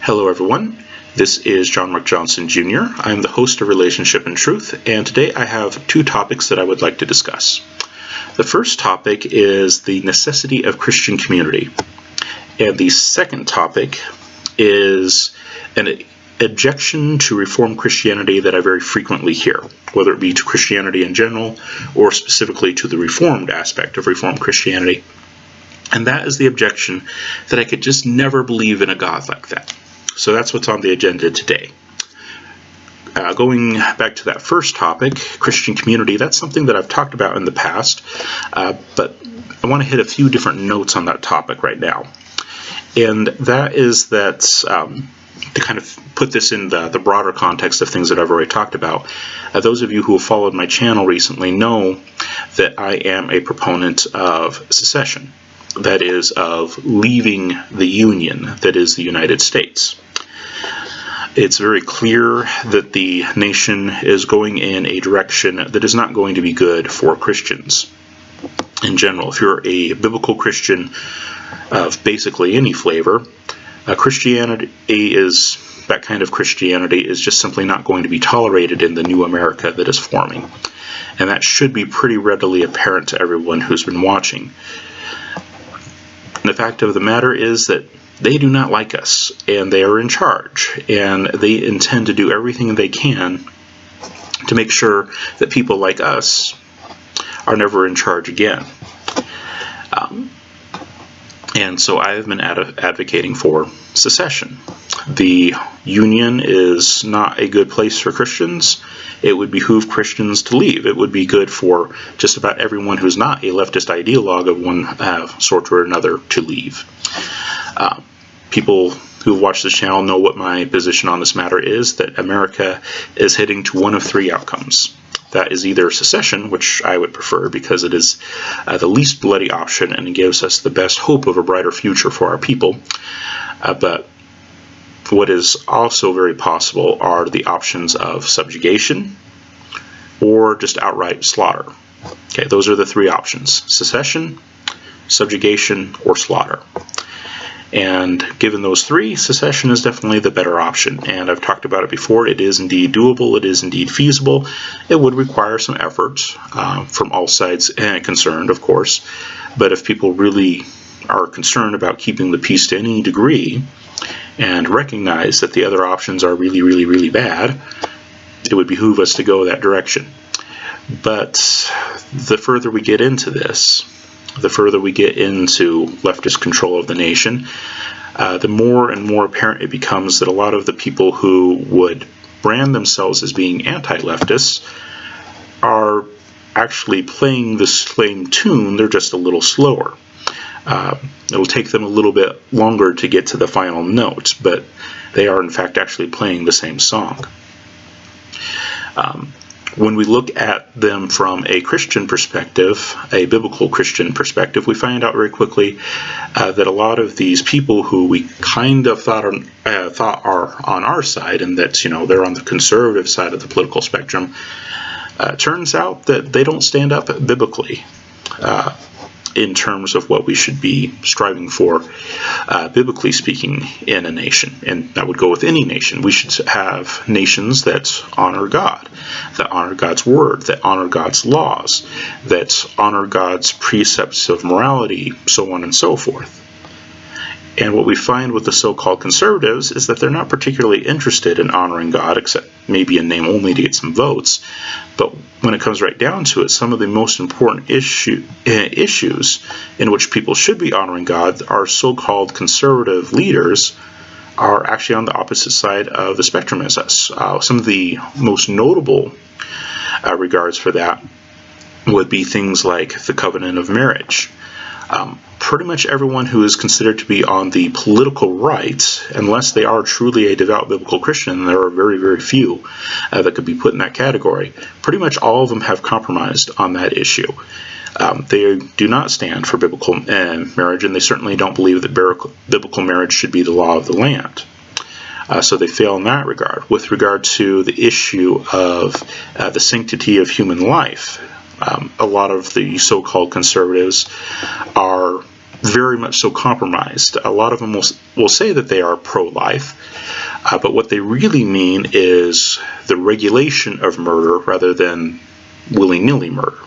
Hello everyone, this is John Mark Johnson Jr. I am the host of Relationship and Truth, and today I have two topics that I would like to discuss. The first topic is the necessity of Christian community, and the second topic is an objection to Reformed Christianity that I very frequently hear, whether it be to Christianity in general or specifically to the Reformed aspect of Reformed Christianity. And that is the objection that I could just never believe in a God like that. So that's what's on the agenda today. Going back to that first topic, Christian community, that's something that I've talked about in the past, but I want to hit a few different notes on that topic right now. And that is that, to kind of put this in the broader context of things that I've already talked about, those of you who have followed my channel recently know that I am a proponent of secession. That is, of leaving the Union, that is the United States. It's very clear that the nation is going in a direction that is not going to be good for Christians in general. If you're a biblical Christian of basically any flavor, Christianity is, that kind of Christianity is just simply not going to be tolerated in the new America that is forming. And that should be pretty readily apparent to everyone who's been watching. The fact of the matter is that they do not like us, and they are in charge, and they intend to do everything they can to make sure that people like us are never in charge again. And so I have been advocating for secession. The Union is not a good place for Christians. It would behoove Christians to leave. It would be good for just about everyone who's not a leftist ideologue of one sort or another to leave. People who've watched this channel know what my position on this matter is, that America is heading to one of three outcomes. That is either secession, which I would prefer because it is the least bloody option and it gives us the best hope of a brighter future for our people. But what is also very possible are the options of subjugation or just outright slaughter. Okay, those are the three options: secession, subjugation, or slaughter. And given those three, secession is definitely the better option. And I've talked about it before. It is indeed doable. It is indeed feasible. It would require some effort from all sides concerned, of course. But if people really are concerned about keeping the peace to any degree and recognize that the other options are really, really, really bad, it would behoove us to go that direction. But the further we get into this, the further we get into leftist control of the nation, the more and more apparent it becomes that a lot of the people who would brand themselves as being anti-leftists are actually playing the same tune. They're just a little slower. It'll take them a little bit longer to get to the final note, but they are in fact actually playing the same song. When we look at them from a Christian perspective, a biblical Christian perspective, we find out very quickly that a lot of these people who we kind of thought are on our side, and that, you know, they're on the conservative side of the political spectrum, turns out that they don't stand up biblically in terms of what we should be striving for, biblically speaking, in a nation. And that would go with any nation. We should have nations that honor God, that honor God's word, that honor God's laws, that honor God's precepts of morality, so on and so forth. And what we find with the so-called conservatives is that they're not particularly interested in honoring God, except maybe in name only to get some votes. But when it comes right down to it, some of the most important issues in which people should be honoring God, our so-called conservative leaders are actually on the opposite side of the spectrum as us. Some of the most notable regards for that would be things like the covenant of marriage. Pretty much everyone who is considered to be on the political right, unless they are truly a devout biblical Christian, and there are very, very few that could be put in that category, pretty much all of them have compromised on that issue. They do not stand for biblical marriage, and they certainly don't believe that biblical marriage should be the law of the land. So they fail in that regard. With regard to the issue of the sanctity of human life, a lot of the so-called conservatives are very much so compromised. A lot of them will say that they are pro-life, but what they really mean is the regulation of murder rather than willy-nilly murder.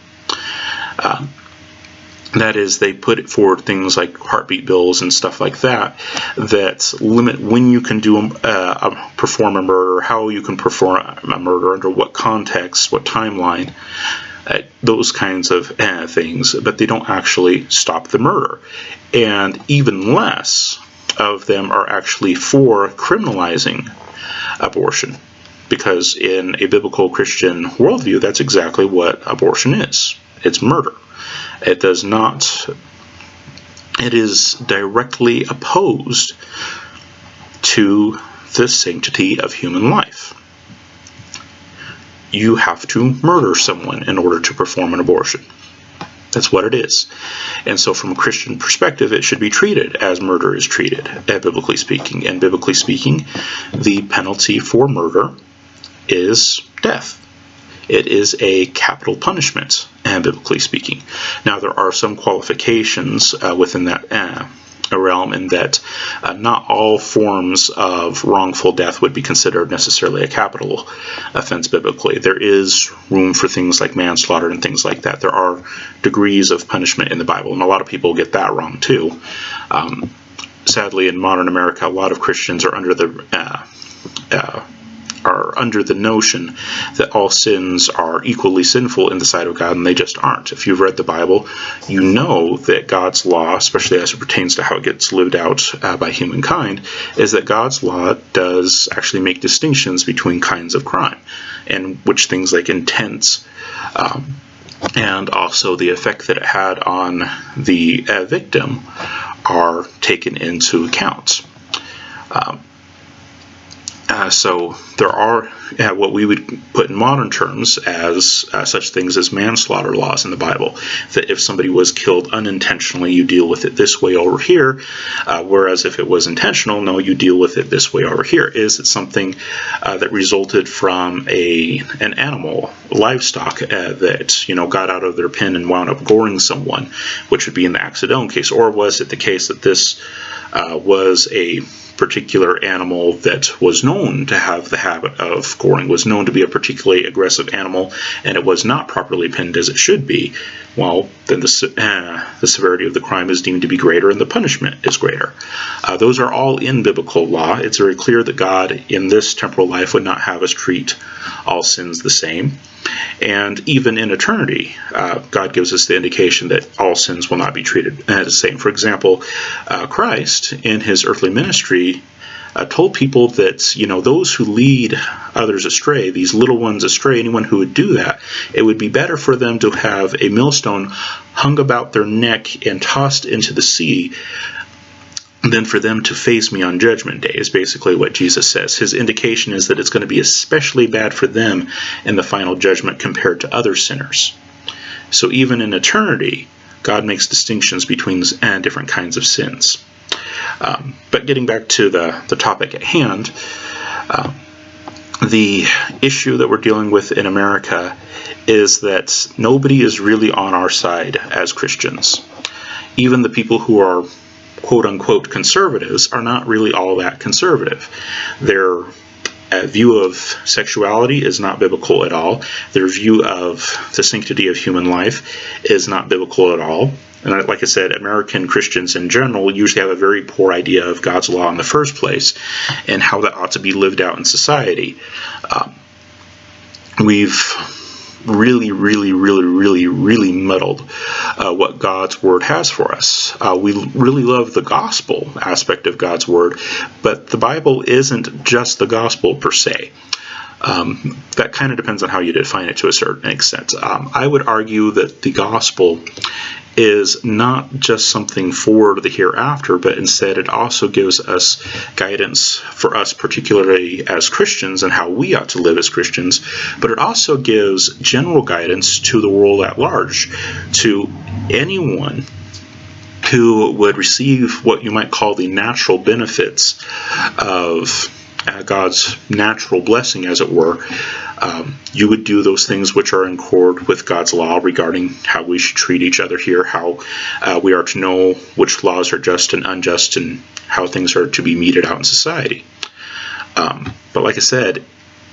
That is, they put forward things like heartbeat bills and stuff like that that limit when you can perform a murder, how you can perform a murder, under what context, what timeline, those kinds of things, but they don't actually stop the murder. And even less of them are actually for criminalizing abortion, because in a biblical Christian worldview, that's exactly what abortion is. It's murder. It is directly opposed to the sanctity of human life. You have to murder someone in order to perform an abortion. That's what it is. And so from a Christian perspective, it should be treated as murder is treated, biblically speaking. And biblically speaking, the penalty for murder is death. It is a capital punishment, biblically speaking. Now, there are some qualifications within that realm, in that not all forms of wrongful death would be considered necessarily a capital offense biblically. There is room for things like manslaughter and things like that. There are degrees of punishment in the Bible, and a lot of people get that wrong too. Sadly, in modern America, a lot of Christians are under the notion that all sins are equally sinful in the sight of God, and they just aren't. If you've read the Bible, you know that God's law, especially as it pertains to how it gets lived out by humankind, is that God's law does actually make distinctions between kinds of crime, and which things like intent and also the effect that it had on the victim are taken into account. So there are what we would put in modern terms as such things as manslaughter laws in the Bible, that if somebody was killed unintentionally, you deal with it this way over here, whereas if it was intentional, no, you deal with it this way over here. Is it something that resulted from an animal, livestock, that got out of their pen and wound up goring someone, which would be in the accidental case? Or was it the case that this was a particular animal that was known to have the habit of goring, was known to be a particularly aggressive animal, and it was not properly pinned as it should be? Well, then the severity of the crime is deemed to be greater, and the punishment is greater. Those are all in biblical law. It's very clear that God in this temporal life would not have us treat all sins the same. And even in eternity, God gives us the indication that all sins will not be treated the same. For example, Christ, in his earthly ministry, told people that, those who lead others astray, these little ones astray, anyone who would do that, it would be better for them to have a millstone hung about their neck and tossed into the sea than for them to face me on Judgment Day, is basically what Jesus says. His indication is that it's going to be especially bad for them in the final judgment compared to other sinners. So even in eternity, God makes distinctions between different kinds of sins. But getting back to the topic at hand, the issue that we're dealing with in America is that nobody is really on our side as Christians. Even the people who are quote-unquote conservatives are not really all that conservative. Their view of sexuality is not biblical at all. Their view of the sanctity of human life is not biblical at all. And like I said, American Christians in general usually have a very poor idea of God's law in the first place and how that ought to be lived out in society. We've really muddled what God's Word has for us. We really love the gospel aspect of God's Word, but the Bible isn't just the gospel per se. That kind of depends on how you define it to a certain extent. I would argue that the gospel is not just something for the hereafter, but instead it also gives us guidance for us, particularly as Christians, and how we ought to live as Christians, but it also gives general guidance to the world at large, to anyone who would receive what you might call the natural benefits of God's natural blessing, as it were, you would do those things which are in accord with God's law regarding how we should treat each other here, how we are to know which laws are just and unjust, and how things are to be meted out in society. But like I said,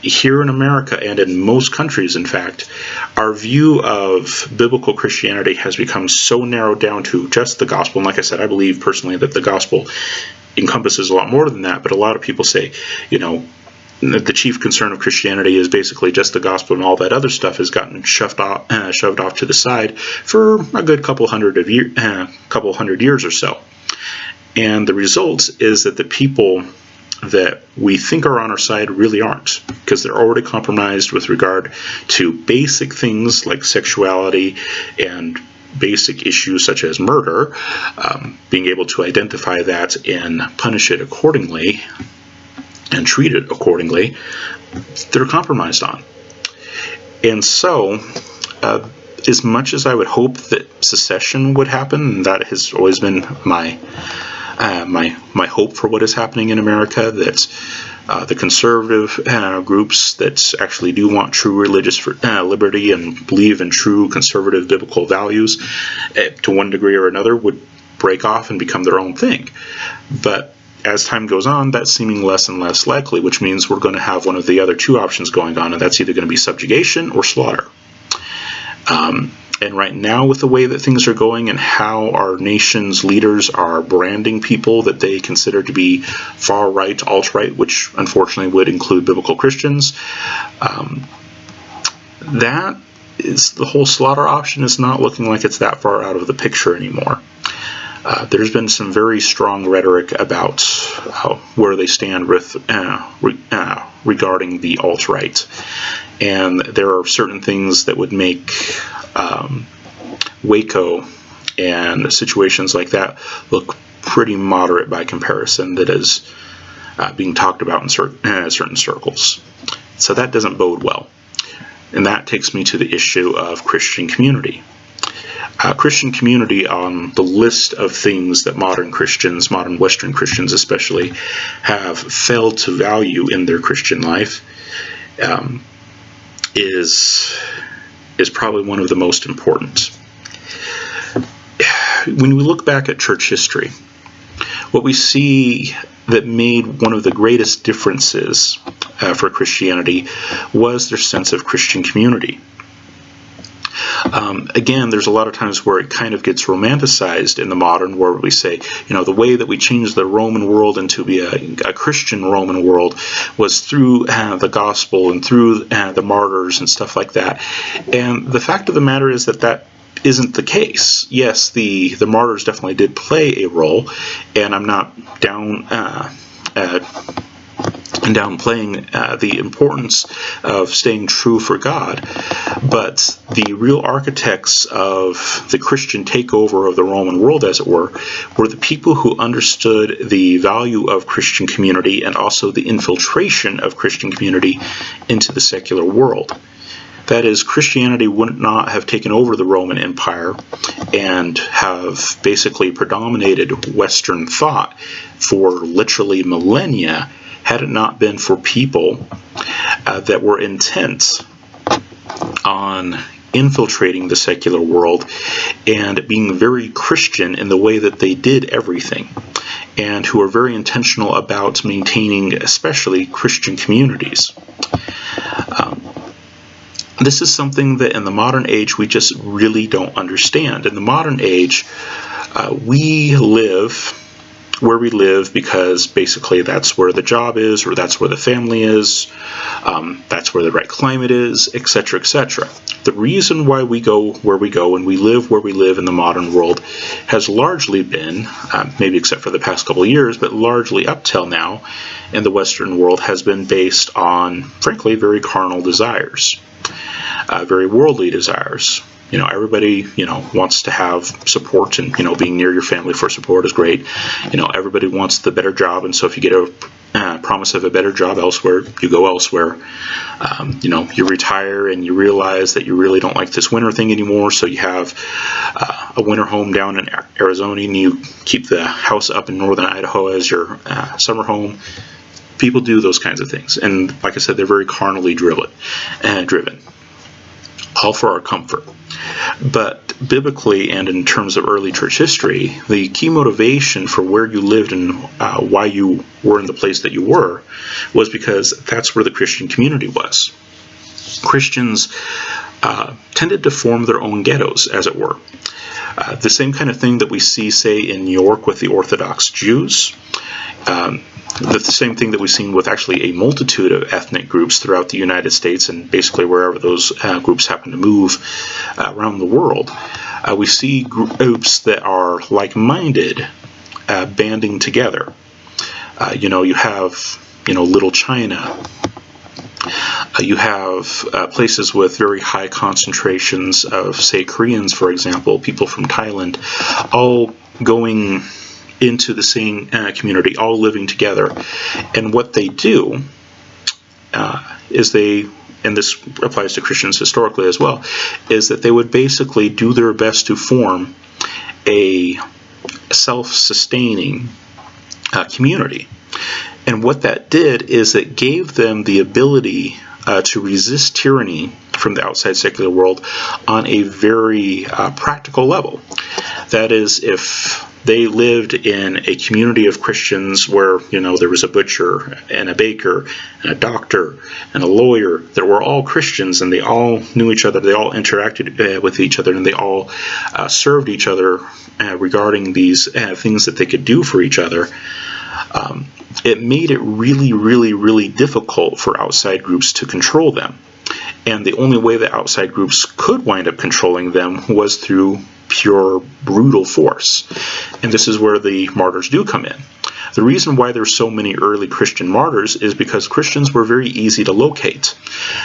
here in America and in most countries, in fact, our view of biblical Christianity has become so narrowed down to just the gospel. And like I said, I believe personally that the gospel encompasses a lot more than that, but a lot of people say, the chief concern of Christianity is basically just the gospel, and all that other stuff has gotten shoved off to the side for a good couple hundred years or so. And the result is that the people that we think are on our side really aren't, because they're already compromised with regard to basic things like sexuality and basic issues such as murder, being able to identify that and punish it accordingly and treat it accordingly, they're compromised on. And so, as much as I would hope that secession would happen, and that has always been my hope for what is happening in America, that the conservative groups that actually do want true religious liberty and believe in true conservative biblical values, to one degree or another, would break off and become their own thing. But as time goes on, that's seeming less and less likely, which means we're going to have one of the other two options going on, and that's either going to be subjugation or slaughter. And right now, with the way that things are going and how our nation's leaders are branding people that they consider to be far-right, alt-right, which unfortunately would include biblical Christians, that is, the whole slaughter option is not looking like it's that far out of the picture anymore. There's been some very strong rhetoric about where they stand with regarding the alt-right. And there are certain things that would make Waco and situations like that look pretty moderate by comparison, that is being talked about in certain circles. So that doesn't bode well. And that takes me to the issue of Christian community. Christian community on the list of things that modern Christians, modern Western Christians especially, have failed to value in their Christian life is probably one of the most important. When we look back at church history, what we see that made one of the greatest differences for Christianity was their sense of Christian community. Again, there's a lot of times where it kind of gets romanticized in the modern, where we say, the way that we changed the Roman world into be a Christian Roman world was through the gospel and through the martyrs and stuff like that. And the fact of the matter is that isn't the case. Yes, the martyrs definitely did play a role, and I'm not downplaying the importance of staying true for God, but the real architects of the Christian takeover of the Roman world, as it were the people who understood the value of Christian community and also the infiltration of Christian community into the secular world. That is, Christianity would not have taken over the Roman Empire and have basically predominated Western thought for literally millennia had it not been for people that were intent on infiltrating the secular world and being very Christian in the way that they did everything, and who are very intentional about maintaining especially Christian communities. This is something that in the modern age we just really don't understand. In the modern age, we live where we live because basically that's where the job is, or that's where the family is, that's where the right climate is, etc., etc. The reason why we go where we go and we live where we live in the modern world has largely been, maybe except for the past couple of years, but largely up till now in the Western world has been based on, frankly, very carnal desires. Very worldly desires. Everybody, wants to have support, and, being near your family for support is great. Everybody wants the better job, and so if you get a promise of a better job elsewhere, you go elsewhere. You retire and you realize that you really don't like this winter thing anymore, so you have a winter home down in Arizona and you keep the house up in northern Idaho as your summer home. People do those kinds of things, and like I said, they're very carnally driven, all for our comfort. But biblically and in terms of early church history, the key motivation for where you lived and why you were in the place that you were was because that's where the Christian community was. Christians tended to form their own ghettos, as it were. The same kind of thing that we see, say, in New York with the Orthodox Jews. The same thing that we've seen with actually a multitude of ethnic groups throughout the United States and basically wherever those groups happen to move around the world. We see groups that are like-minded banding together. You have, Little China. You have places with very high concentrations of, say, Koreans, for example, people from Thailand, all going into the same community, all living together. And what they do is and this applies to Christians historically as well, is that they would basically do their best to form a self-sustaining community. And what that did is it gave them the ability to resist tyranny from the outside secular world on a very practical level. That is, if they lived in a community of Christians where, there was a butcher and a baker and a doctor and a lawyer that were all Christians and they all knew each other, they all interacted with each other, and they all served each other regarding these things that they could do for each other. It made it really, really, really difficult for outside groups to control them. And the only way that outside groups could wind up controlling them was through pure brutal force. And this is where the martyrs do come in. The reason why there's so many early Christian martyrs is because Christians were very easy to locate.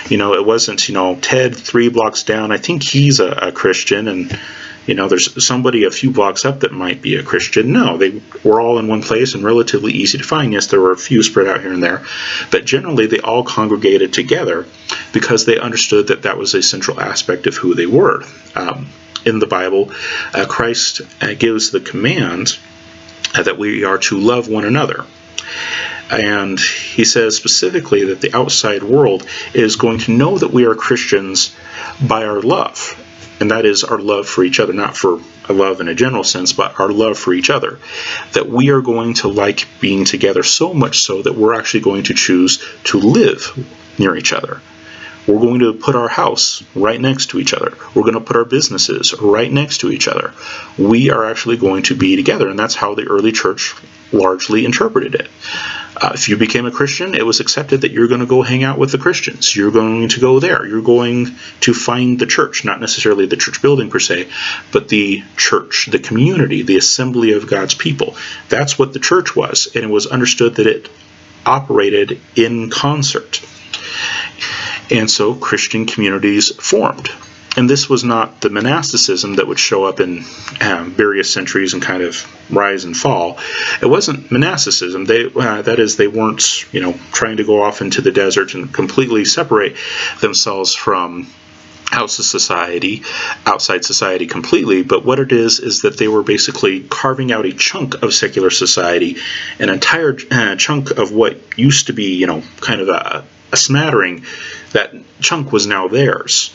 It wasn't, Ted 3 blocks down, I think he's a Christian, and there's somebody a few blocks up that might be a Christian. No, they were all in one place and relatively easy to find. Yes, there were a few spread out here and there, but generally they all congregated together because they understood that that was a central aspect of who they were. In the Bible, Christ gives the command that we are to love one another. And he says specifically that the outside world is going to know that we are Christians by our love. And that is our love for each other, not for a love in a general sense, but our love for each other. That we are going to like being together so much so that we're actually going to choose to live near each other. We're going to put our house right next to each other. We're going to put our businesses right next to each other. We are actually going to be together, and that's how the early church largely interpreted it. If you became a Christian, it was accepted that you're going to go hang out with the Christians. You're going to go there. You're going to find the church, not necessarily the church building per se, but the church, the community, the assembly of God's people. That's what the church was, and it was understood that it operated in concert. And so Christian communities formed. And this was not the monasticism that would show up in various centuries and kind of rise and fall. It wasn't monasticism. That is, they weren't, trying to go off into the desert and completely separate themselves from outside society completely. But what it is that they were basically carving out a chunk of secular society, an entire chunk of what used to be, kind of a smattering. That chunk was now theirs.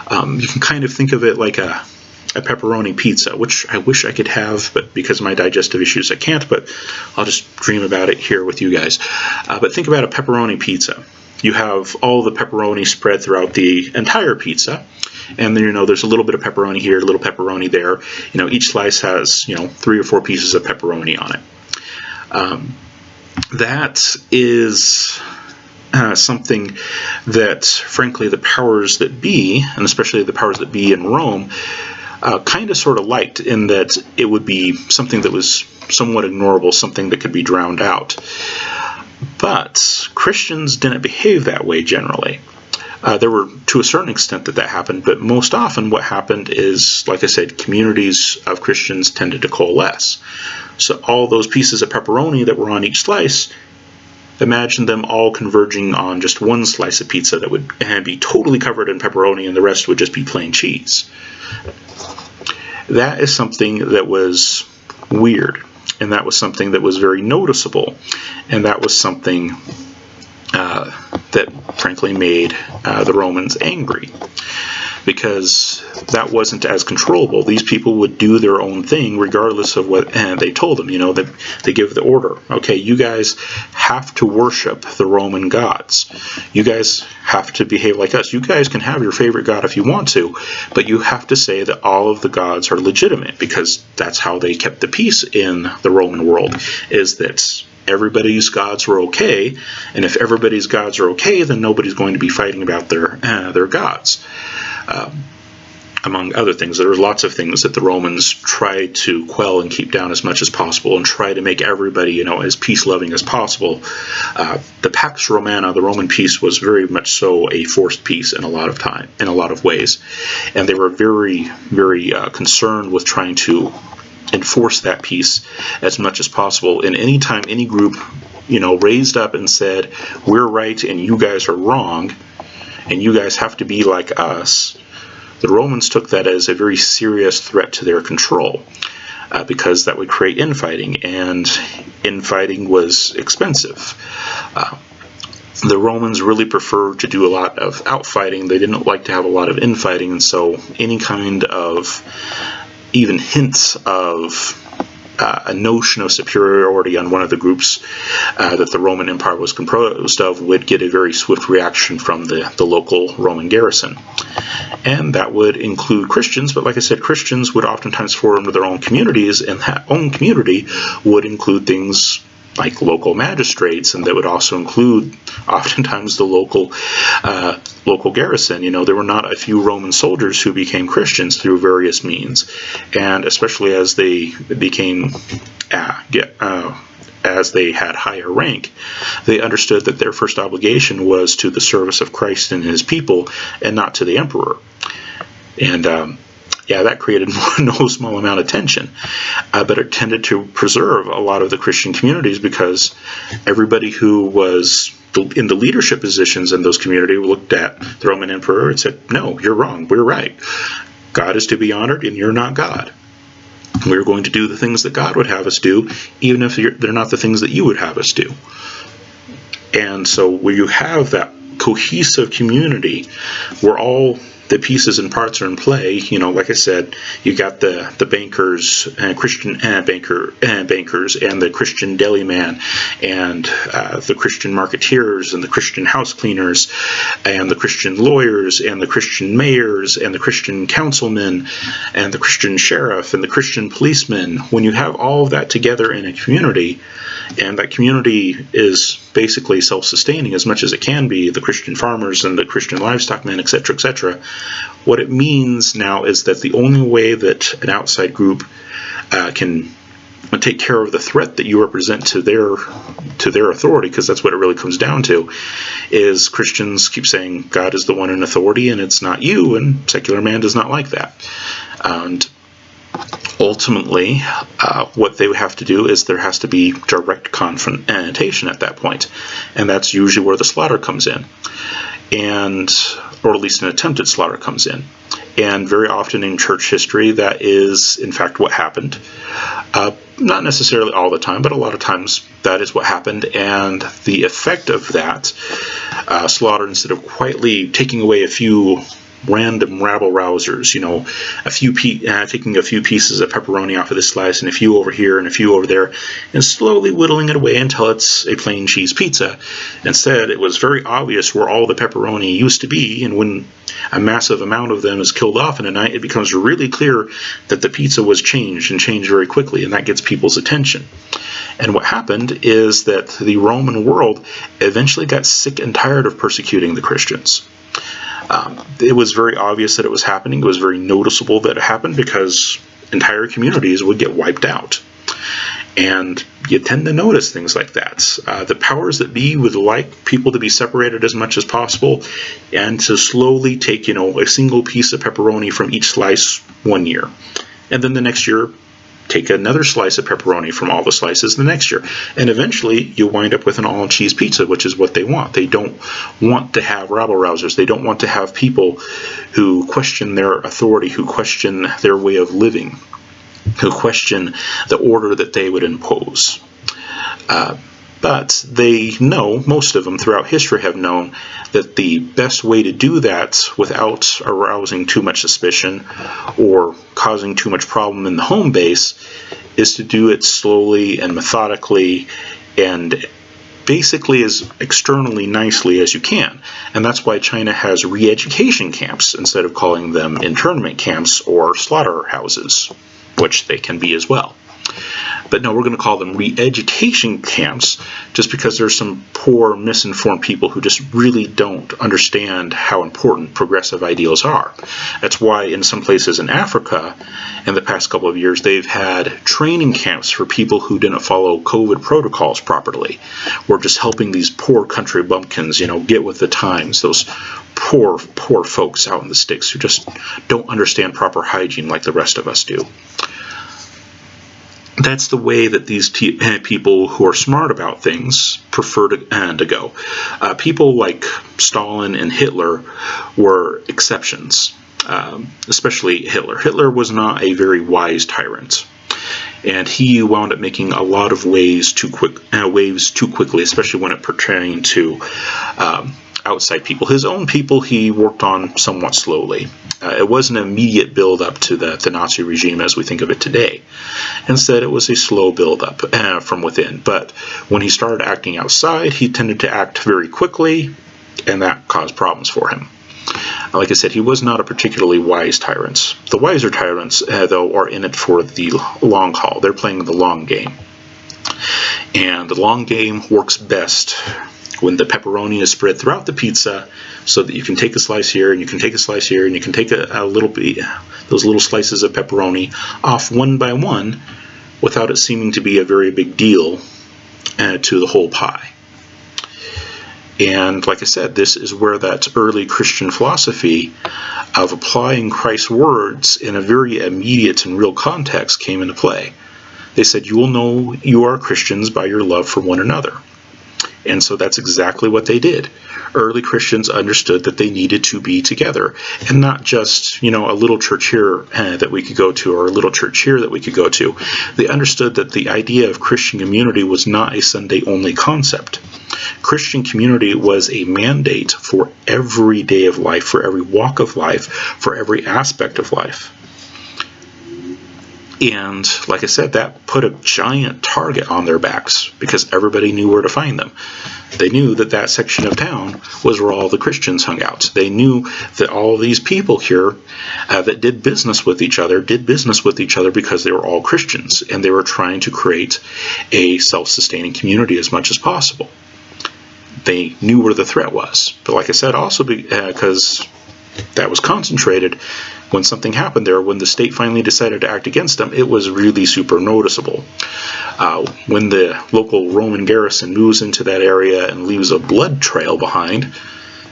You can kind of think of it like a pepperoni pizza, which I wish I could have, but because of my digestive issues I can't, but I'll just dream about it here with you guys. But think about a pepperoni pizza. You have all the pepperoni spread throughout the entire pizza, and then there's a little bit of pepperoni here, a little pepperoni there. Each slice has 3 or 4 pieces of pepperoni on it. That is something that, frankly, the powers that be, and especially the powers that be in Rome, kind of sort of liked, in that it would be something that was somewhat ignorable, something that could be drowned out. But Christians didn't behave that way generally. There were, to a certain extent, that happened, but most often what happened is, like I said, communities of Christians tended to coalesce. So all those pieces of pepperoni that were on each slice, imagine them all converging on just one slice of pizza that would be totally covered in pepperoni, and the rest would just be plain cheese. That is something that was weird, and that was something that was very noticeable, and that was something that frankly made the Romans angry, because that wasn't as controllable. These people would do their own thing regardless of what they told them. That they give the order. Okay, you guys have to worship the Roman gods. You guys have to behave like us. You guys can have your favorite god if you want to, but you have to say that all of the gods are legitimate, because that's how they kept the peace in the Roman world, is that everybody's gods were okay, and if everybody's gods are okay, then nobody's going to be fighting about their gods. Among other things, there were lots of things that the Romans tried to quell and keep down as much as possible, and try to make everybody, as peace-loving as possible. The Pax Romana, the Roman peace, was very much so a forced peace in a lot of ways, and they were very, very concerned with trying to enforce that peace as much as possible. And anytime any group, raised up and said, "We're right and you guys are wrong, and you guys have to be like us," the Romans took that as a very serious threat to their control, because that would create infighting, and infighting was expensive. The Romans really preferred to do a lot of outfighting. They didn't like to have a lot of infighting, and so any kind of even hints of a notion of superiority on one of the groups that the Roman Empire was composed of would get a very swift reaction from the local Roman garrison. And that would include Christians, but like I said, Christians would oftentimes form into their own communities, and that own community would include things like local magistrates, and that would also include oftentimes the local garrison. There were not a few Roman soldiers who became Christians through various means, and especially as they became as they had higher rank, they understood that their first obligation was to the service of Christ and his people, and not to the emperor. And that created no small amount of tension, but it tended to preserve a lot of the Christian communities, because everybody who was in the leadership positions in those communities looked at the Roman emperor and said, "No, you're wrong, we're right. God is to be honored, and you're not God. We're going to do the things that God would have us do, even if they're not the things that you would have us do." And so where you have that cohesive community where all the pieces and parts are in play, like I said, you got the bankers, Christian bankers, and the Christian deli man, and the Christian marketeers, and the Christian house cleaners, and the Christian lawyers, and the Christian mayors, and the Christian councilmen, and the Christian sheriff, and the Christian policeman. When you have all of that together in a community, and that community is basically self-sustaining as much as it can be, the Christian farmers and the Christian livestock men, etc., etc., what it means now is that the only way that an outside group can take care of the threat that you represent to their authority, because that's what it really comes down to, is Christians keep saying God is the one in authority and it's not you, and secular man does not like that. And ultimately, what they would have to do is there has to be direct confrontation at that point, and that's usually where the slaughter comes in, or at least an attempted slaughter comes in. And very often in church history, that is in fact what happened. Not necessarily all the time, but a lot of times that is what happened. And the effect of that slaughter, instead of quietly taking away a few random rabble-rousers, taking a few pieces of pepperoni off of this slice, and a few over here and a few over there, and slowly whittling it away until it's a plain cheese pizza. Instead, it was very obvious where all the pepperoni used to be, and when a massive amount of them is killed off in a night, it becomes really clear that the pizza was changed, and changed very quickly, and that gets people's attention. And what happened is that the Roman world eventually got sick and tired of persecuting the Christians. It was very obvious that it was happening. It was very noticeable that it happened, because entire communities would get wiped out. And you tend to notice things like that. The powers that be would like people to be separated as much as possible, and to slowly take, a single piece of pepperoni from each slice one year. And then the next year, take another slice of pepperoni from all the slices the next year. And eventually you wind up with an all-cheese pizza, which is what they want. They don't want to have rabble-rousers. They don't want to have people who question their authority, who question their way of living, who question the order that they would impose. But they know, most of them throughout history have known, that the best way to do that without arousing too much suspicion or causing too much problem in the home base is to do it slowly and methodically and basically as externally nicely as you can. And that's why China has re-education camps instead of calling them internment camps or slaughterhouses, which they can be as well. But no, we're going to call them re-education camps just because there's some poor, misinformed people who just really don't understand how important progressive ideals are. That's why in some places in Africa, in the past couple of years, they've had training camps for people who didn't follow COVID protocols properly. We're just helping these poor country bumpkins, get with the times, those poor folks out in the sticks who just don't understand proper hygiene like the rest of us do. That's the way that these people who are smart about things prefer to go. People like Stalin and Hitler were exceptions, especially Hitler. Hitler was not a very wise tyrant, and he wound up making a lot of waves too quickly, especially when it pertained to outside people. His own people he worked on somewhat slowly. It wasn't an immediate build-up to the Nazi regime as we think of it today. Instead, it was a slow build-up from within. But when he started acting outside, he tended to act very quickly, and that caused problems for him. Like I said, he was not a particularly wise tyrant. The wiser tyrants, though, are in it for the long haul. They're playing the long game. And the long game works best when the pepperoni is spread throughout the pizza so that you can take a slice here and you can take a slice here and you can take a little bit, those little slices of pepperoni off one by one without it seeming to be a very big deal to the whole pie. And like I said, this is where that early Christian philosophy of applying Christ's words in a very immediate and real context came into play. They said, "You will know you are Christians by your love for one another." And so that's exactly what they did. Early Christians understood that they needed to be together, and not just, a little church here that we could go to, or a little church here that we could go to. They understood that the idea of Christian community was not a Sunday-only concept. Christian community was a mandate for every day of life, for every walk of life, for every aspect of life. And like I said, that put a giant target on their backs because everybody knew where to find them. They knew that that section of town was where all the Christians hung out. They knew that all these people here that did business with each other because they were all Christians, and they were trying to create a self-sustaining community as much as possible. They knew where the threat was. But like I said, also because that was concentrated, when something happened there, when the state finally decided to act against them, it was really super noticeable. When the local Roman garrison moves into that area and leaves a blood trail behind,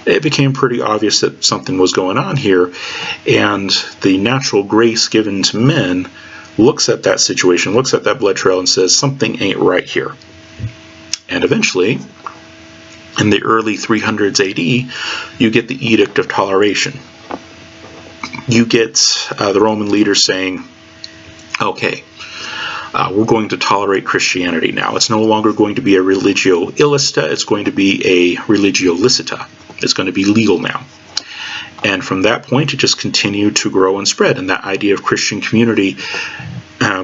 it became pretty obvious that something was going on here, and the natural grace given to men looks at that situation, looks at that blood trail, and says, something ain't right here. And eventually, in the early 300s AD, you get the Edict of Toleration. You get the Roman leaders saying, okay, we're going to tolerate Christianity now. It's no longer going to be a religio illicita, it's going to be a religio licita. It's going to be legal now. And from that point, it just continued to grow and spread, and that idea of Christian community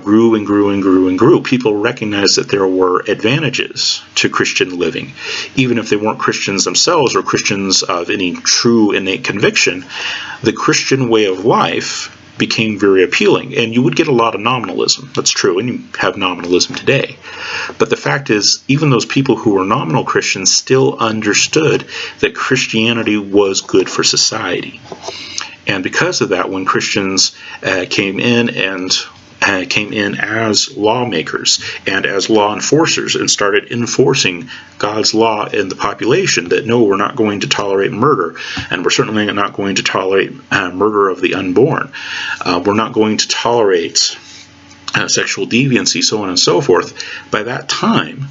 grew and grew and grew and grew. People recognized that there were advantages to Christian living. Even if they weren't Christians themselves or Christians of any true innate conviction, the Christian way of life became very appealing. And you would get a lot of nominalism. That's true, and you have nominalism today. But the fact is, even those people who were nominal Christians still understood that Christianity was good for society. And because of that, when Christians came in as lawmakers and as law enforcers and started enforcing God's law in the population, that no, we're not going to tolerate murder, and we're certainly not going to tolerate murder of the unborn. We're not going to tolerate sexual deviancy, so on and so forth. By that time,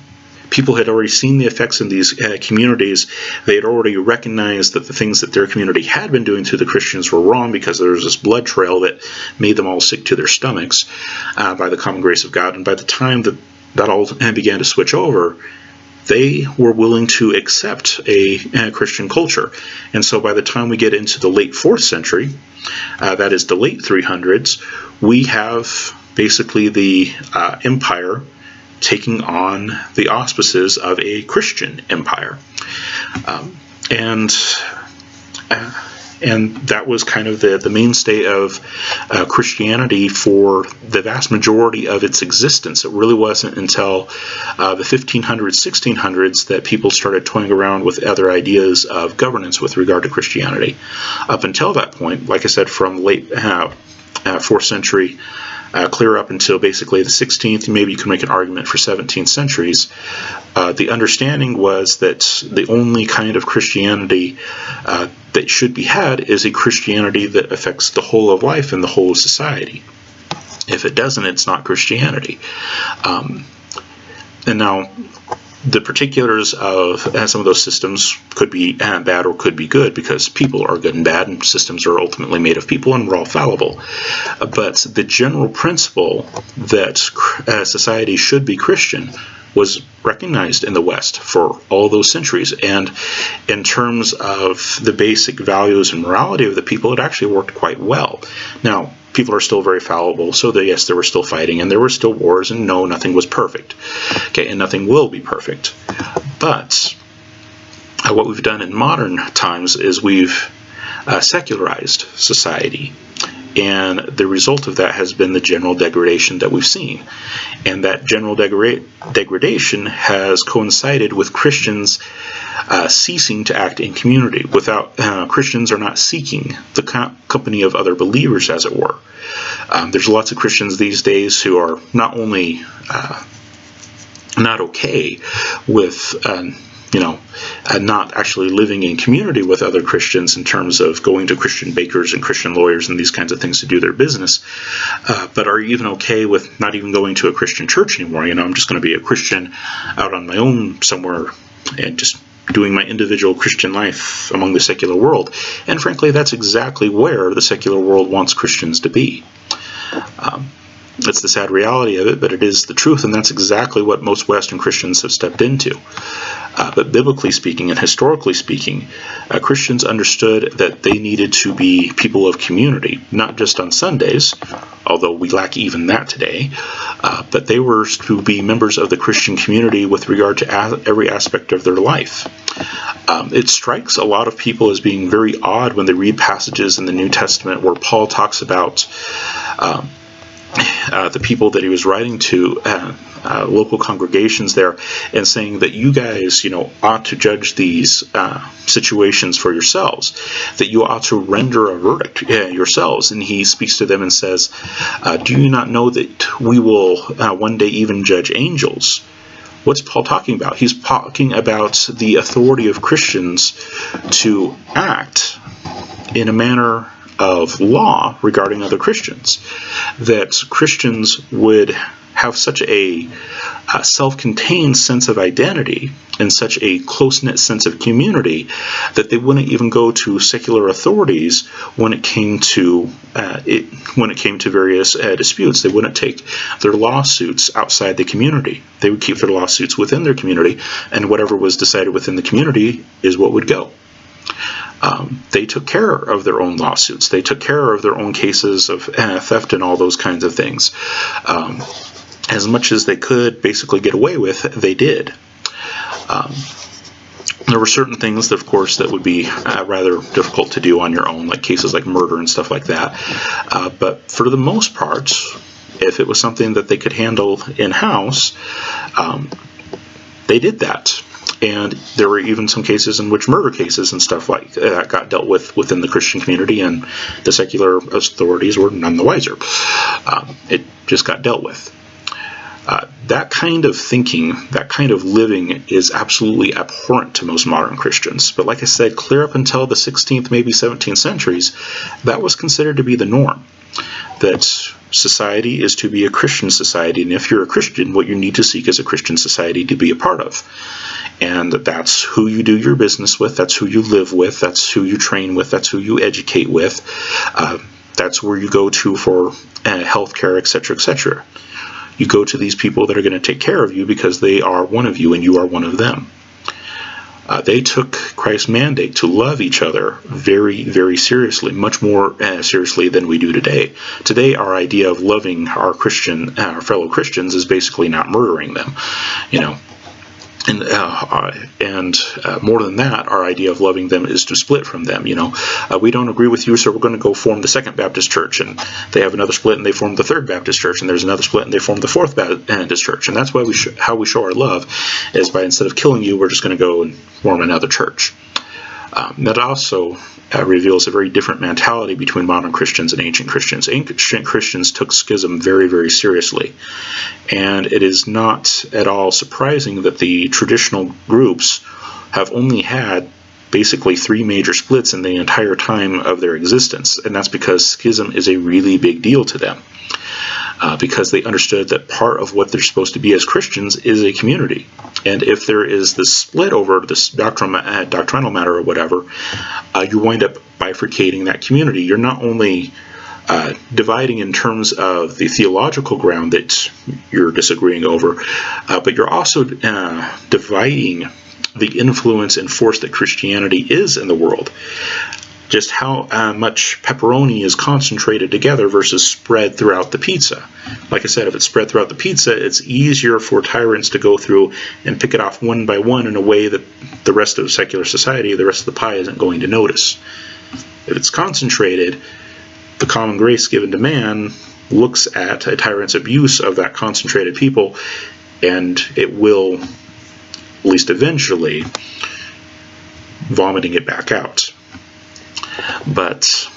people had already seen the effects in these communities. They had already recognized that the things that their community had been doing to the Christians were wrong, because there was this blood trail that made them all sick to their stomachs by the common grace of God. And by the time that all began to switch over, they were willing to accept a Christian culture. And so by the time we get into the late 4th century, that is the late 300s, we have basically the empire taking on the auspices of a Christian empire. And that was kind of the mainstay of Christianity for the vast majority of its existence. It really wasn't until the 1500s, 1600s that people started toying around with other ideas of governance with regard to Christianity. Up until that point, like I said, from late 4th century clear up until basically the 16th, maybe you can make an argument for 17th centuries, the understanding was that the only kind of Christianity that should be had is a Christianity that affects the whole of life and the whole of society. If it doesn't, it's not Christianity. And now, the particulars of some of those systems could be bad or could be good, because people are good and bad, and systems are ultimately made of people, and we're all fallible. But the general principle that society should be Christian was recognized in the West for all those centuries. And in terms of the basic values and morality of the people, it actually worked quite well. Now, people are still very fallible, so yes, there were still fighting, and there were still wars, and no, nothing was perfect. Okay, and nothing will be perfect. But what we've done in modern times is we've secularized society. And the result of that has been the general degradation that we've seen. And that general degradation has coincided with Christians ceasing to act in community. Christians are not seeking the company of other believers, as it were. There's lots of Christians these days who are not only not okay with not actually living in community with other Christians in terms of going to Christian bakers and Christian lawyers and these kinds of things to do their business, but are even okay with not even going to a Christian church anymore. I'm just going to be a Christian out on my own somewhere and just doing my individual Christian life among the secular world. And frankly, that's exactly where the secular world wants Christians to be. That's the sad reality of it, but it is the truth, and that's exactly what most Western Christians have stepped into. But biblically speaking and historically speaking, Christians understood that they needed to be people of community, not just on Sundays, although we lack even that today, but they were to be members of the Christian community with regard to every aspect of their life. It strikes a lot of people as being very odd when they read passages in the New Testament where Paul talks about the people that he was writing to, local congregations there, and saying that you guys, ought to judge these situations for yourselves, that you ought to render a verdict yourselves. And he speaks to them and says, do you not know that we will one day even judge angels? What's Paul talking about? He's talking about the authority of Christians to act in a manner of law regarding other Christians, that Christians would have such a self-contained sense of identity and such a close-knit sense of community that they wouldn't even go to secular authorities when it came to various disputes. They wouldn't take their lawsuits outside the community. They would keep their lawsuits within their community, and whatever was decided within the community is what would go. They took care of their own lawsuits. They took care of their own cases of theft and all those kinds of things. As much as they could basically get away with, they did. There were certain things, of course, that would be rather difficult to do on your own, like cases like murder and stuff like that. But for the most part, if it was something that they could handle in-house, they did that. And there were even some cases in which murder cases and stuff like that got dealt with within the Christian community, and the secular authorities were none the wiser. It just got dealt with. That kind of thinking, that kind of living is absolutely abhorrent to most modern Christians. But like I said, clear up until the 16th, maybe 17th centuries, that was considered to be the norm. That society is to be a Christian society, and if you're a Christian, what you need to seek is a Christian society to be a part of. And that's who you do your business with, that's who you live with, that's who you train with, that's who you educate with, that's where you go to for health care, etc., etc. You go to these people that are going to take care of you because they are one of you and you are one of them. They took Christ's mandate to love each other very, very seriously, much more seriously than we do today. Today, our idea of loving our fellow Christians is basically not murdering them, And more than that, our idea of loving them is to split from them. We don't agree with you, so we're going to go form the Second Baptist Church, and they have another split, and they form the Third Baptist Church, and there's another split, and they form the Fourth Baptist Church. And that's why how we show our love is by, instead of killing you, we're just going to go and form another church. That also reveals a very different mentality between modern Christians and ancient Christians. Ancient Christians took schism very, very seriously, and it is not at all surprising that the traditional groups have only had basically 3 major splits in the entire time of their existence, and that's because schism is a really big deal to them. Because they understood that part of what they're supposed to be as Christians is a community. And if there is this split over this doctrinal matter or whatever, you wind up bifurcating that community. You're not only dividing in terms of the theological ground that you're disagreeing over, but you're also dividing the influence and force that Christianity is in the world. Just how much pepperoni is concentrated together versus spread throughout the pizza. Like I said, if it's spread throughout the pizza, it's easier for tyrants to go through and pick it off one by one in a way that the rest of secular society, the rest of the pie, isn't going to notice. If it's concentrated, the common grace given to man looks at a tyrant's abuse of that concentrated people, and it will, at least eventually, vomiting it back out. But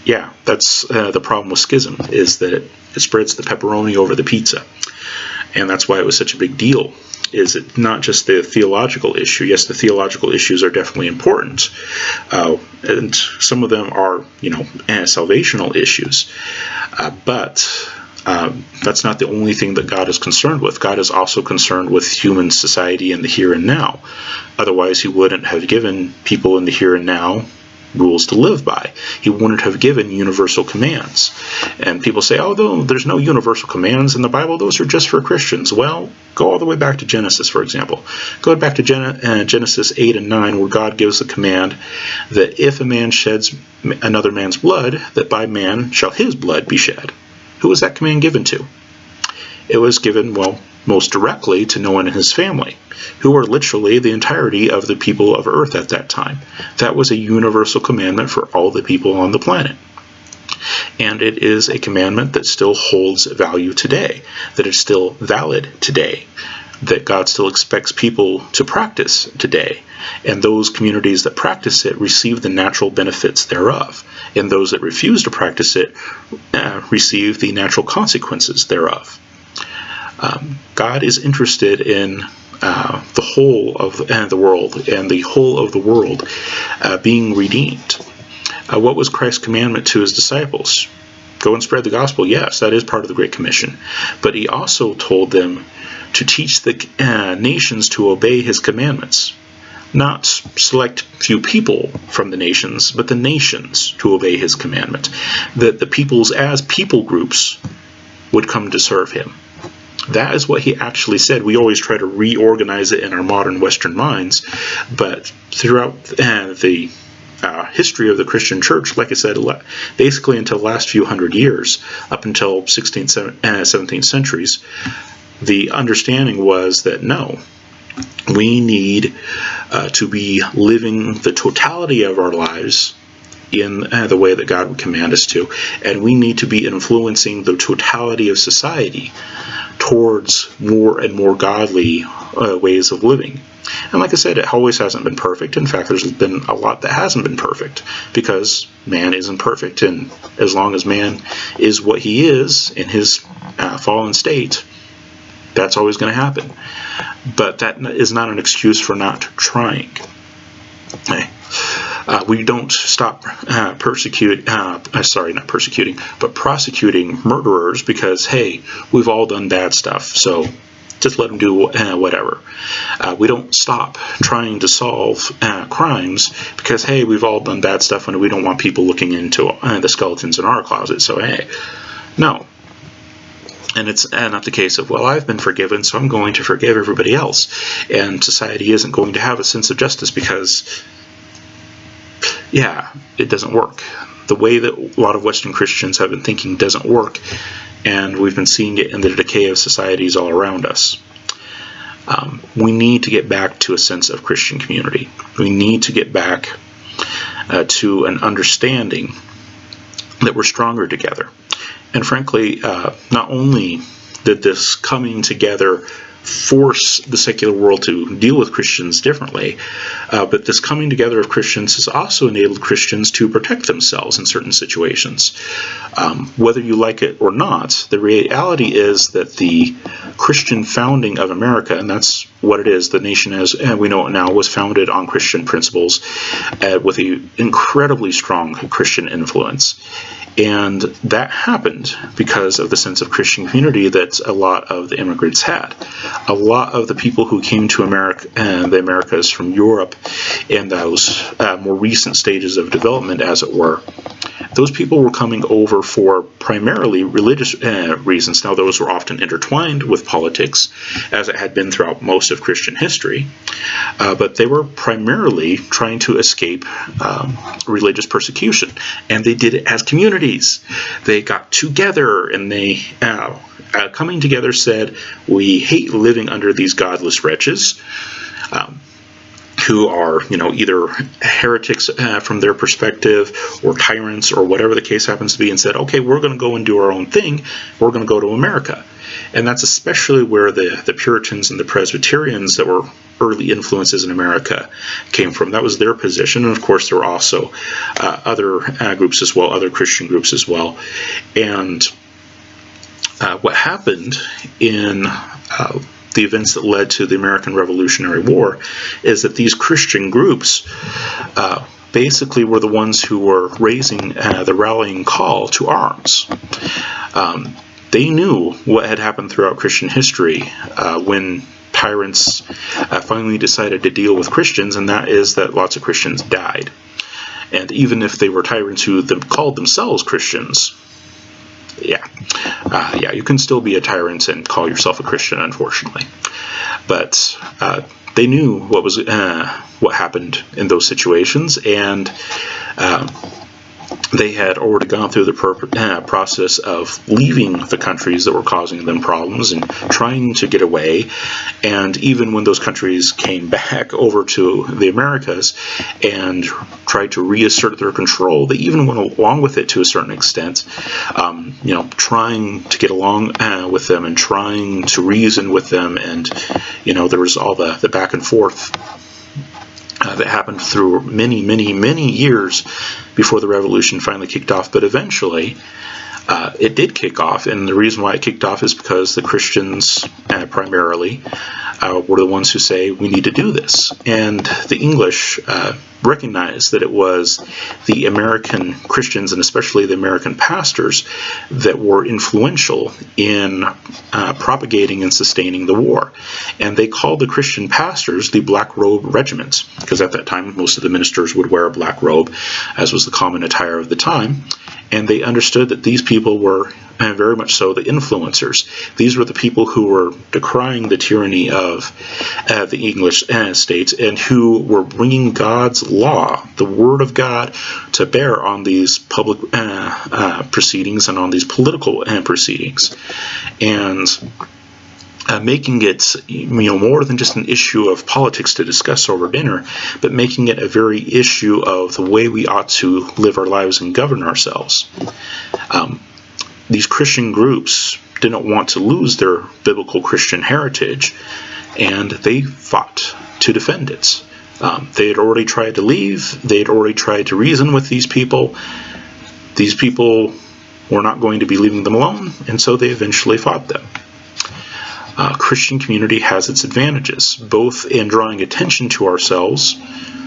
yeah, that's the problem with schism, is that it spreads the pepperoni over the pizza. And that's why it was such a big deal. Is it not just the theological issue? Yes, the theological issues are definitely important, and some of them are, salvational issues. But that's not the only thing that God is concerned with. God is also concerned with human society in the here and now. Otherwise, he wouldn't have given people in the here and now rules to live by. He wouldn't have given universal commands. And people say, oh, there's no universal commands in the Bible. Those are just for Christians. Well, go all the way back to Genesis, for example. Go back to Genesis 8 and 9, where God gives a command that if a man sheds another man's blood, that by man shall his blood be shed. Who was that command given to? It was given, most directly to Noah and his family, who were literally the entirety of the people of earth at that time. That was a universal commandment for all the people on the planet. And it is a commandment that still holds value today, that is still valid today, that God still expects people to practice today. And those communities that practice it receive the natural benefits thereof. And those that refuse to practice it receive the natural consequences thereof. God is interested in the whole of the world, and the whole of the world being redeemed. What was Christ's commandment to his disciples? Go and spread the gospel. Yes, that is part of the Great Commission. But he also told them to teach the nations to obey his commandments. Not select few people from the nations, but the nations to obey his commandment. That the peoples as people groups would come to serve him. That is what he actually said. We always try to reorganize it in our modern Western minds, but throughout the history of the Christian church, like I said, basically until the last few hundred years, up until 16th, 17th centuries, the understanding was that no, we need to be living the totality of our lives in the way that God would command us to, and we need to be influencing the totality of society towards more and more godly ways of living. And like I said, it always hasn't been perfect. In fact, there's been a lot that hasn't been perfect, because man isn't perfect, and as long as man is what he is in his fallen state, that's always going to happen. But that is not an excuse for not trying. Okay. We don't stop prosecuting murderers because, hey, we've all done bad stuff, so just let them do whatever. We don't stop trying to solve crimes because, hey, we've all done bad stuff and we don't want people looking into the skeletons in our closet, so hey. No. And it's not the case of, well, I've been forgiven, so I'm going to forgive everybody else. And society isn't going to have a sense of justice because, yeah, it doesn't work. The way that a lot of Western Christians have been thinking doesn't work, and we've been seeing it in the decay of societies all around us. We need to get back to a sense of Christian community. We need to get back to an understanding that we're stronger together. And frankly, not only did this coming together force the secular world to deal with Christians differently, but this coming together of Christians has also enabled Christians to protect themselves in certain situations. Whether you like it or not, the reality is that the Christian founding of America, and that's what it is, the nation as we know it now, was founded on Christian principles with an incredibly strong Christian influence. And that happened because of the sense of Christian community that a lot of the immigrants had. A lot of the people who came to America and the Americas from Europe in those more recent stages of development, as it were, those people were coming over for primarily religious reasons. Now, those were often intertwined with politics, as it had been throughout most of Christian history, but they were primarily trying to escape religious persecution, and they did it as communities. They got together, and they, coming together, said, we hate living under these godless wretches, who are, either heretics from their perspective or tyrants or whatever the case happens to be, and said, okay, we're going to go and do our own thing. We're going to go to America. And that's especially where the Puritans and the Presbyterians that were early influences in America came from. That was their position. And of course, there were also other groups as well, other Christian groups as well. And what happened in the events that led to the American Revolutionary War is that these Christian groups basically were the ones who were raising the rallying call to arms. They knew what had happened throughout Christian history when tyrants finally decided to deal with Christians, and that is that lots of Christians died. And even if they were tyrants who called themselves Christians, you can still be a tyrant and call yourself a Christian, unfortunately. But they knew what happened in those situations, and they had already gone through the process of leaving the countries that were causing them problems and trying to get away. And even when those countries came back over to the Americas and tried to reassert their control, they even went along with it to a certain extent, trying to get along with them and trying to reason with them. And, there was all the back and forth that happened through many, many, many years before the revolution finally kicked off. But eventually, it did kick off, and the reason why it kicked off is because the Christians primarily were the ones who say, we need to do this. And the English recognized that it was the American Christians, and especially the American pastors, that were influential in propagating and sustaining the war. And they called the Christian pastors the Black Robe Regiment, because at that time most of the ministers would wear a black robe, as was the common attire of the time. And they understood that these people were very much so the influencers. These were the people who were decrying the tyranny of the English states, and who were bringing God's law, the Word of God, to bear on these public proceedings and on these political proceedings. And making it more than just an issue of politics to discuss over dinner, but making it a very issue of the way we ought to live our lives and govern ourselves. These Christian groups didn't want to lose their biblical Christian heritage, and they fought to defend it. They had already tried to leave. They had already tried to reason with these people. These people were not going to be leaving them alone, and so they eventually fought them. Christian community has its advantages, both in drawing attention to ourselves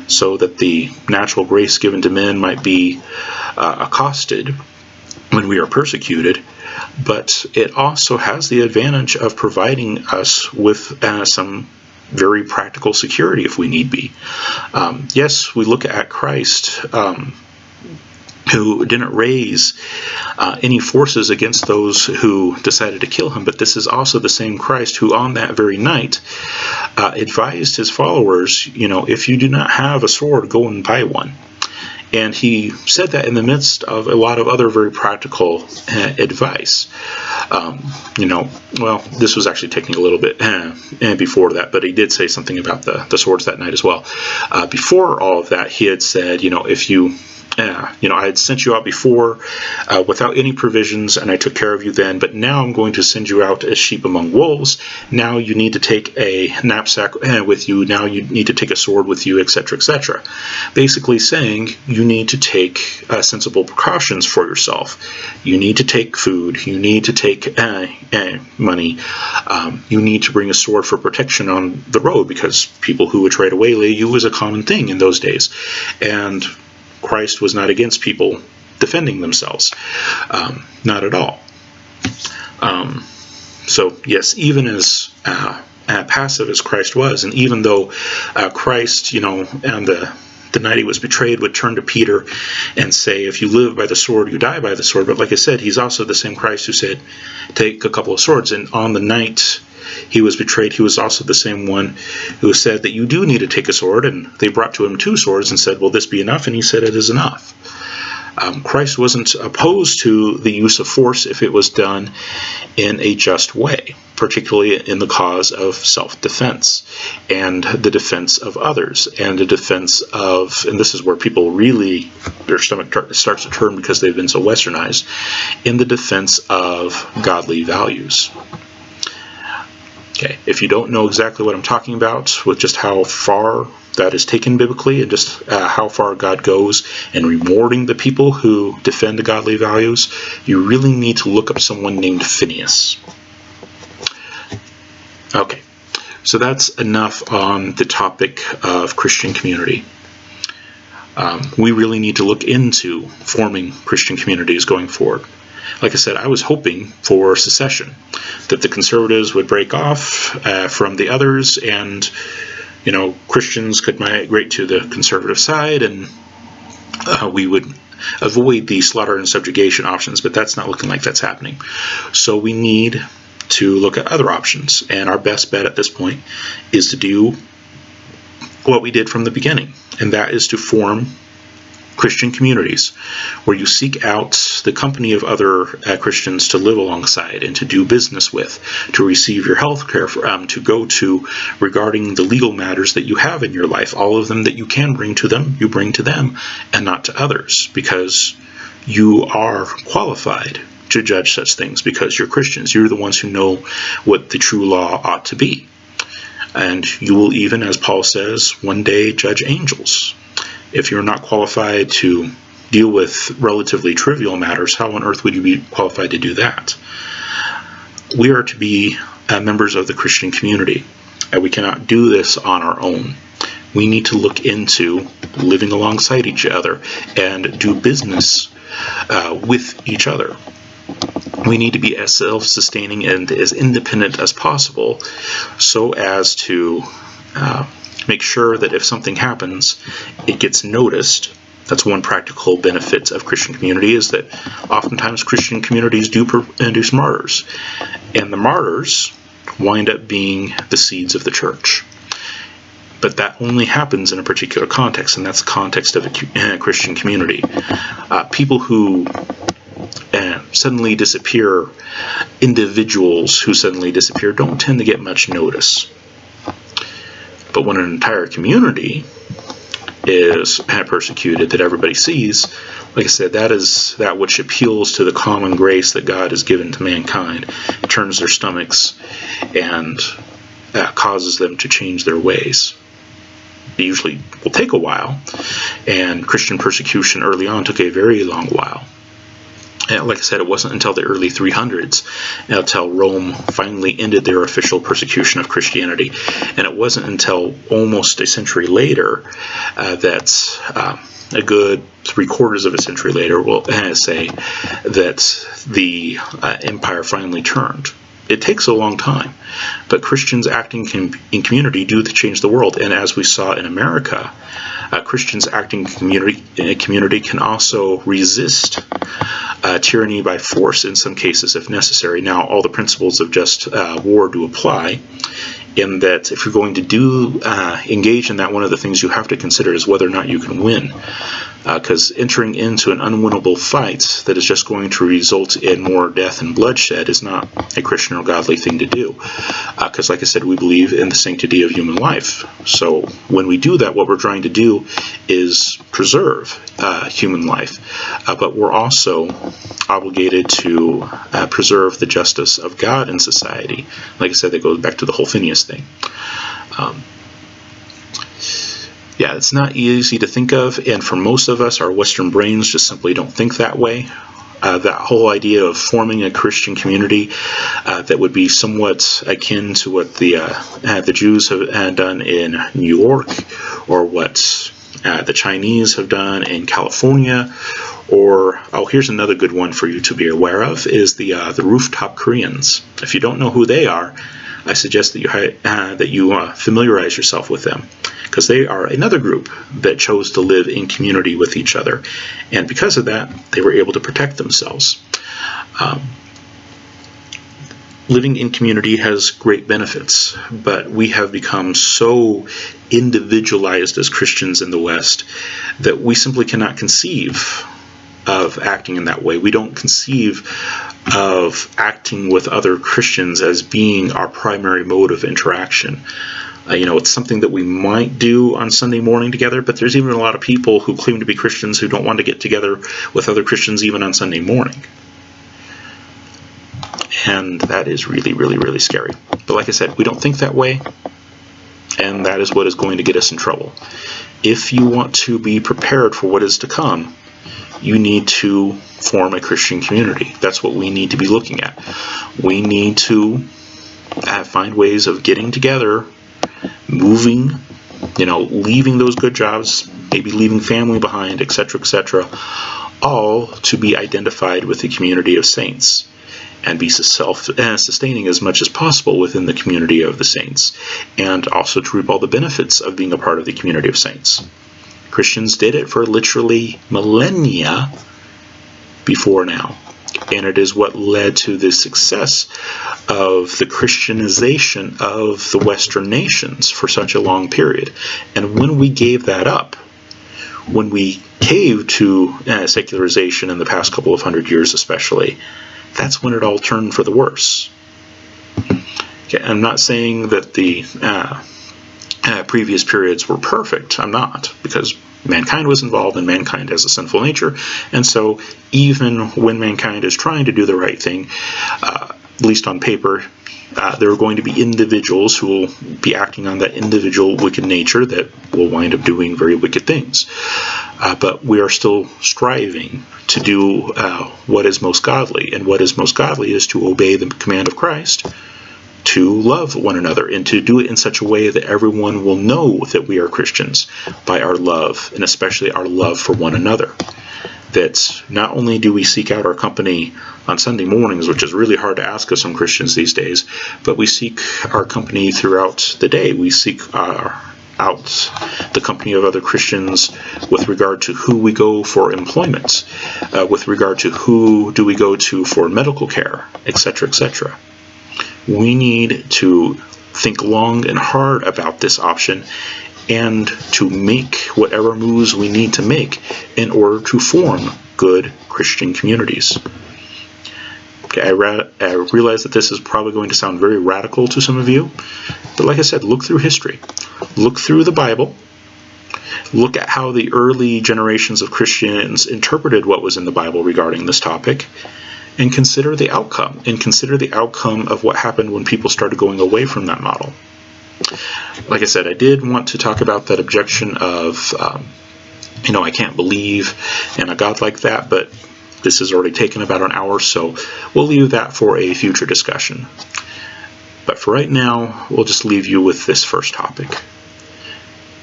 so that the natural grace given to men might be accosted when we are persecuted, but it also has the advantage of providing us with some very practical security if we need be. Yes, we look at Christ, who didn't raise any forces against those who decided to kill him, but this is also the same Christ who on that very night advised his followers, if you do not have a sword, go and buy one. And he said that in the midst of a lot of other very practical advice. This was actually taking a little bit before that, but he did say something about the swords that night as well. Before all of that, he had said, if you I had sent you out before without any provisions, and I took care of you then, but now I'm going to send you out as sheep among wolves. Now you need to take a knapsack with you. Now you need to take a sword with you, etc., etc. Basically saying you need to take sensible precautions for yourself. You need to take food. You need to take money. You need to bring a sword for protection on the road, because people who would try to waylay you was a common thing in those days. And Christ was not against people defending themselves. Not at all. So yes, even as passive as Christ was, and even though Christ, on the night he was betrayed, would turn to Peter and say, if you live by the sword, you die by the sword. But like I said, he's also the same Christ who said, take a couple of swords. And on the night he was betrayed, he was also the same one who said that you do need to take a sword. And they brought to him 2 swords and said, will this be enough? And he said, it is enough. Christ wasn't opposed to the use of force if it was done in a just way, particularly in the cause of self-defense and the defense of others, and the defense of, and this is where people really, their stomach starts to turn because they've been so westernized, in the defense of godly values. Okay, if you don't know exactly what I'm talking about with just how far that is taken biblically and just how far God goes in rewarding the people who defend the godly values, you really need to look up someone named Phineas. Okay, so that's enough on the topic of Christian community. We really need to look into forming Christian communities going forward. Like I said, I was hoping for secession, that the conservatives would break off from the others, and Christians could migrate to the conservative side, and we would avoid the slaughter and subjugation options, but that's not looking like that's happening. So we need to look at other options, and our best bet at this point is to do what we did from the beginning, and that is to form Christian communities where you seek out the company of other Christians to live alongside and to do business with, to receive your health care, to go to regarding the legal matters that you have in your life. All of them that you can bring to them, you bring to them and not to others, because you are qualified to judge such things because you're Christians. You're the ones who know what the true law ought to be. And you will even, as Paul says, one day judge angels. If you're not qualified to deal with relatively trivial matters, how on earth would you be qualified to do that? We are to be members of the Christian community, and we cannot do this on our own. We need to look into living alongside each other and do business with each other. We need to be as self-sustaining and as independent as possible, so as to make sure that if something happens, it gets noticed. That's one practical benefit of Christian community, is that oftentimes Christian communities do produce martyrs, and the martyrs wind up being the seeds of the church. But that only happens in a particular context, and that's the context of a Christian community. People who suddenly disappear, individuals who suddenly disappear, don't tend to get much notice. But when an entire community is persecuted that everybody sees, like I said, that is that which appeals to the common grace that God has given to mankind. It turns their stomachs and causes them to change their ways. It usually will take a while, and Christian persecution early on took a very long while. And like I said, it wasn't until the early 300s until Rome finally ended their official persecution of Christianity. And it wasn't until almost a century later that a good 3/4 of a century later, we'll say, that the empire finally turned. It takes a long time, but Christians acting in community do change the world. And as we saw in America, Christians acting in a community can also resist tyranny by force in some cases if necessary. Now, all the principles of just war do apply, in that if you're going to engage in that, one of the things you have to consider is whether or not you can win. Because entering into an unwinnable fight that is just going to result in more death and bloodshed is not a Christian or godly thing to do. Because like I said, we believe in the sanctity of human life. So when we do that, what we're trying to do is preserve human life. But we're also obligated to preserve the justice of God in society. Like I said, that goes back to the whole Phineas thing. Yeah, it's not easy to think of, and for most of us, our Western brains just simply don't think that way. That whole idea of forming a Christian community that would be somewhat akin to what the Jews have done in New York, or what the Chinese have done in California, or here's another good one for you to be aware of, is the rooftop Koreans. If you don't know who they are, I suggest that you familiarize yourself with them, because they are another group that chose to live in community with each other, and because of that, they were able to protect themselves. Living in community has great benefits, but we have become so individualized as Christians in the West that we simply cannot conceive of acting in that way. We don't conceive of acting with other Christians as being our primary mode of interaction. It's something that we might do on Sunday morning together, but there's even a lot of people who claim to be Christians who don't want to get together with other Christians even on Sunday morning. And that is really, really, really scary. But like I said, we don't think that way, and that is what is going to get us in trouble. If you want to be prepared for what is to come, you need to form a Christian community. That's what we need to be looking at. We need to find ways of getting together, moving, leaving those good jobs, maybe leaving family behind, etc., all to be identified with the community of saints and be self-sustaining as much as possible within the community of the saints, and also to reap all the benefits of being a part of the community of saints. Christians did it for literally millennia before now, and it is what led to the success of the Christianization of the Western nations for such a long period. And when we gave that up, when we caved to secularization in the past couple of hundred years especially, that's when it all turned for the worse. Okay, I'm not saying that the previous periods were perfect. I'm not, because mankind was involved, and mankind has a sinful nature, and so even when mankind is trying to do the right thing, at least on paper, there are going to be individuals who will be acting on that individual wicked nature that will wind up doing very wicked things. But we are still striving to do what is most godly, and what is most godly is to obey the command of Christ, to love one another, and to do it in such a way that everyone will know that we are Christians by our love, and especially our love for one another. That not only do we seek out our company on Sunday mornings, which is really hard to ask of some Christians these days, but we seek our company throughout the day. We seek out the company of other Christians with regard to who we go for employment, with regard to who do we go to for medical care, etc., etc. We need to think long and hard about this option, and to make whatever moves we need to make in order to form good Christian communities. Okay, I realize that this is probably going to sound very radical to some of you, but like I said, look through history. Look through the Bible. Look at how the early generations of Christians interpreted what was in the Bible regarding this topic, and consider the outcome, of what happened when people started going away from that model. Like I said, I did want to talk about that objection of, I can't believe in a God like that, but this has already taken about an hour, so we'll leave that for a future discussion. But for right now, we'll just leave you with this first topic.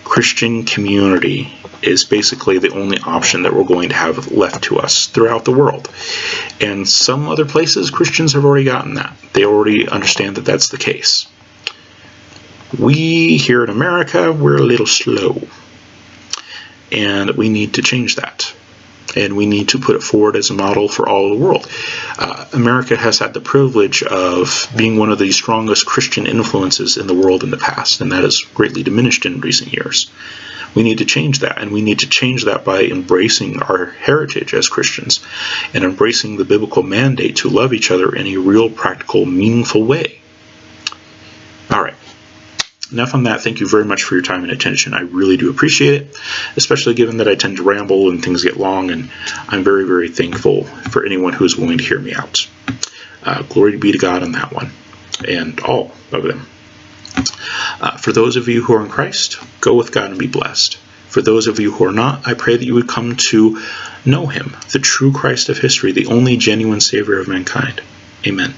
Christian community is basically the only option that we're going to have left to us throughout the world. And some other places, Christians have already gotten that. They already understand that that's the case. We here in America, we're a little slow. And we need to change that. And we need to put it forward as a model for all the world. America has had the privilege of being one of the strongest Christian influences in the world in the past, and that has greatly diminished in recent years. We need to change that, and we need to change that by embracing our heritage as Christians and embracing the biblical mandate to love each other in a real, practical, meaningful way. All right. Enough on that. Thank you very much for your time and attention. I really do appreciate it, especially given that I tend to ramble and things get long, and I'm very, very thankful for anyone who is willing to hear me out. Glory be to God on that one, and all of them. For those of you who are in Christ, go with God and be blessed. For those of you who are not, I pray that you would come to know Him, the true Christ of history, the only genuine Savior of mankind. Amen.